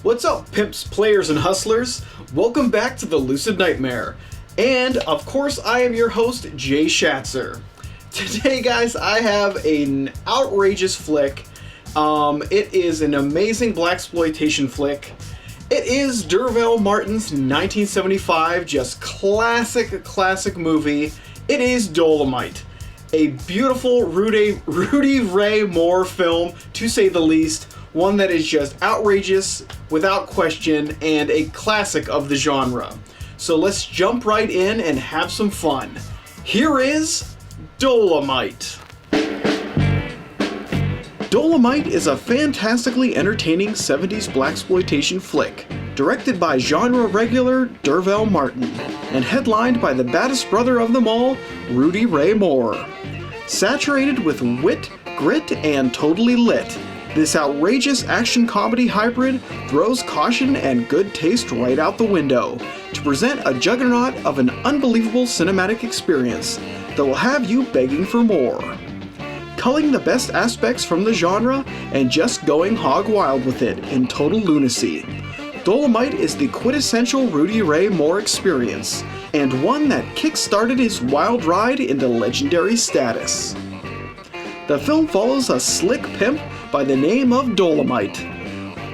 What's up, pimps, players, and hustlers? Welcome back to the Lucid Nightmare. And, of course, I am your host, Jay Schatzer. Today, guys, I have an outrageous flick. It is an amazing blaxploitation flick. It is D'Urville Martin's 1975, just classic movie. It is Dolemite. A beautiful Rudy Ray Moore film, to say the least. One that is just outrageous, without question, and a classic of the genre. So let's jump right in and have some fun. Here is Dolemite. Dolemite is a fantastically entertaining 70s blaxploitation flick, directed by genre regular D'Urville Martin, and headlined by the baddest brother of them all, Rudy Ray Moore. Saturated with wit, grit, and totally lit, this outrageous action comedy hybrid throws caution and good taste right out the window to present a juggernaut of an unbelievable cinematic experience that will have you begging for more. Culling the best aspects from the genre and just going hog wild with it in total lunacy, Dolemite is the quintessential Rudy Ray Moore experience, and one that kick-started his wild ride into legendary status. The film follows a slick pimp by the name of Dolemite,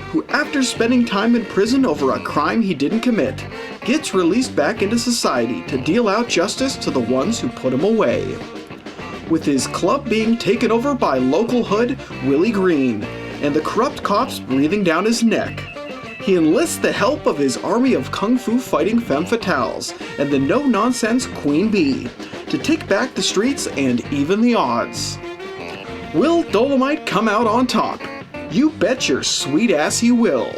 who after spending time in prison over a crime he didn't commit, gets released back into society to deal out justice to the ones who put him away. With his club being taken over by local hood Willie Green, and the corrupt cops breathing down his neck, he enlists the help of his army of kung fu fighting femme fatales and the no-nonsense Queen Bee to take back the streets and even the odds. Will Dolemite come out on top? You bet your sweet ass he will.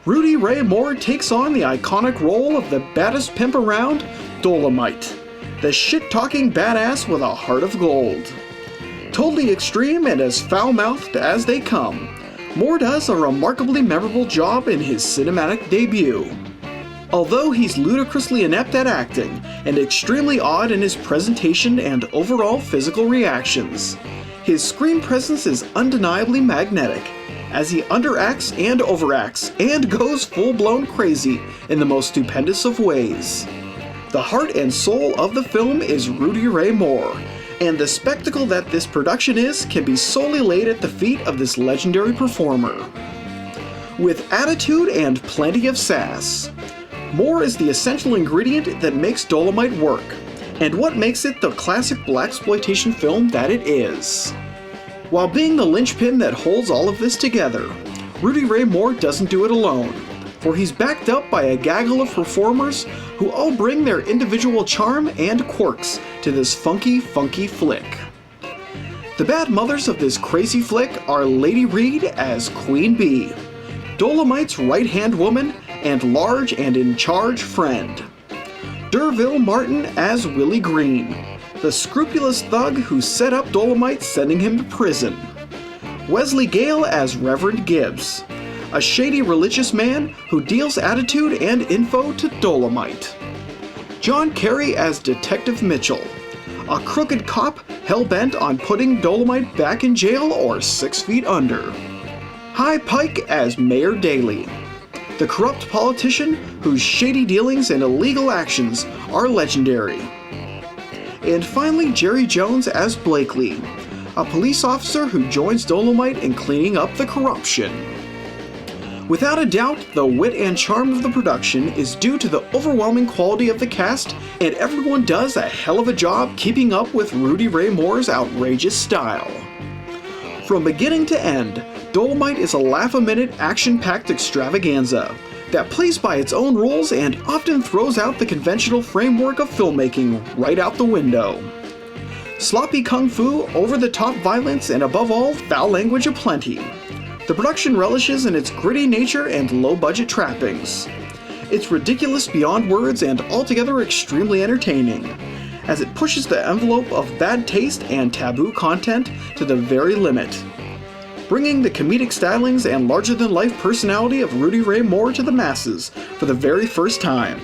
Rudy Ray Moore takes on the iconic role of the baddest pimp around, Dolemite, the shit-talking badass with a heart of gold. Totally extreme and as foul-mouthed as they come, Moore does a remarkably memorable job in his cinematic debut. Although he's ludicrously inept at acting and extremely odd in his presentation and overall physical reactions, his screen presence is undeniably magnetic, as he underacts and overacts and goes full-blown crazy in the most stupendous of ways. The heart and soul of the film is Rudy Ray Moore, and the spectacle that this production is can be solely laid at the feet of this legendary performer. With attitude and plenty of sass, Moore is the essential ingredient that makes Dolemite work, and what makes it the classic blaxploitation film that it is. While being the linchpin that holds all of this together, Rudy Ray Moore doesn't do it alone, for he's backed up by a gaggle of performers who all bring their individual charm and quirks to this funky flick. The bad mothers of this crazy flick are Lady Reed as Queen Bee, Dolemite's right-hand woman and large and in-charge friend, D'Urville Martin as Willie Green, the scrupulous thug who set up Dolemite, sending him to prison, Wesley Gale as Reverend Gibbs, a shady religious man who deals attitude and info to Dolemite, John Kerry as Detective Mitchell, a crooked cop hell-bent on putting Dolemite back in jail or 6 feet under, High Pike as Mayor Daley, the corrupt politician whose shady dealings and illegal actions are legendary. And finally, Jerry Jones as Blakely, a police officer who joins Dolemite in cleaning up the corruption. Without a doubt, the wit and charm of the production is due to the overwhelming quality of the cast, and everyone does a hell of a job keeping up with Rudy Ray Moore's outrageous style. From beginning to end, Dolemite is a laugh-a-minute, action-packed extravaganza that plays by its own rules and often throws out the conventional framework of filmmaking right out the window. Sloppy kung fu, over-the-top violence, and above all, foul language aplenty. The production relishes in its gritty nature and low-budget trappings. It's ridiculous beyond words and altogether extremely entertaining, as it pushes the envelope of bad taste and taboo content to the very limit, bringing the comedic stylings and larger-than-life personality of Rudy Ray Moore to the masses for the very first time.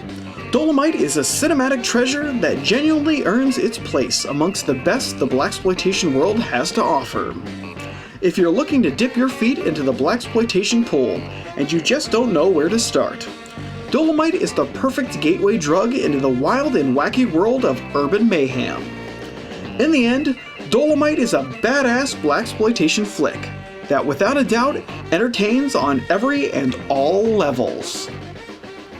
Dolemite is a cinematic treasure that genuinely earns its place amongst the best the Blaxploitation world has to offer. If you're looking to dip your feet into the Blaxploitation pool and you just don't know where to start, Dolemite is the perfect gateway drug into the wild and wacky world of urban mayhem. In the end, Dolemite is a badass Blaxploitation flick that without a doubt entertains on every and all levels.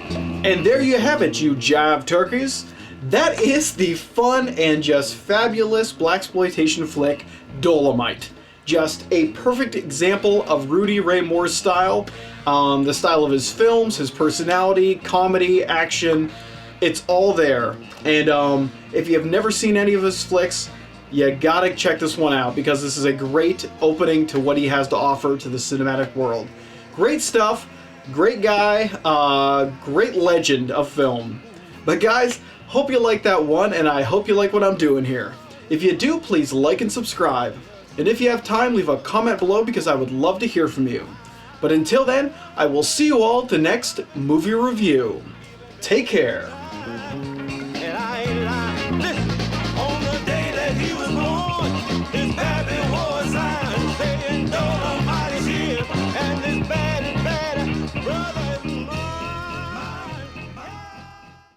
And there you have it, you jive turkeys. That is the fun and just fabulous Blaxploitation flick, Dolemite. Just a perfect example of Rudy Ray Moore's style. The style of his films, his personality, comedy, action, it's all there. And if you have never seen any of his flicks, you gotta check this one out because this is a great opening to what he has to offer to the cinematic world. Great stuff, great guy, great legend of film. But guys, hope you like that one, and I hope you like what I'm doing here. If you do, please like and subscribe. And if you have time, leave a comment below because I would love to hear from you. But until then, I will see you all at the next movie review. Take care.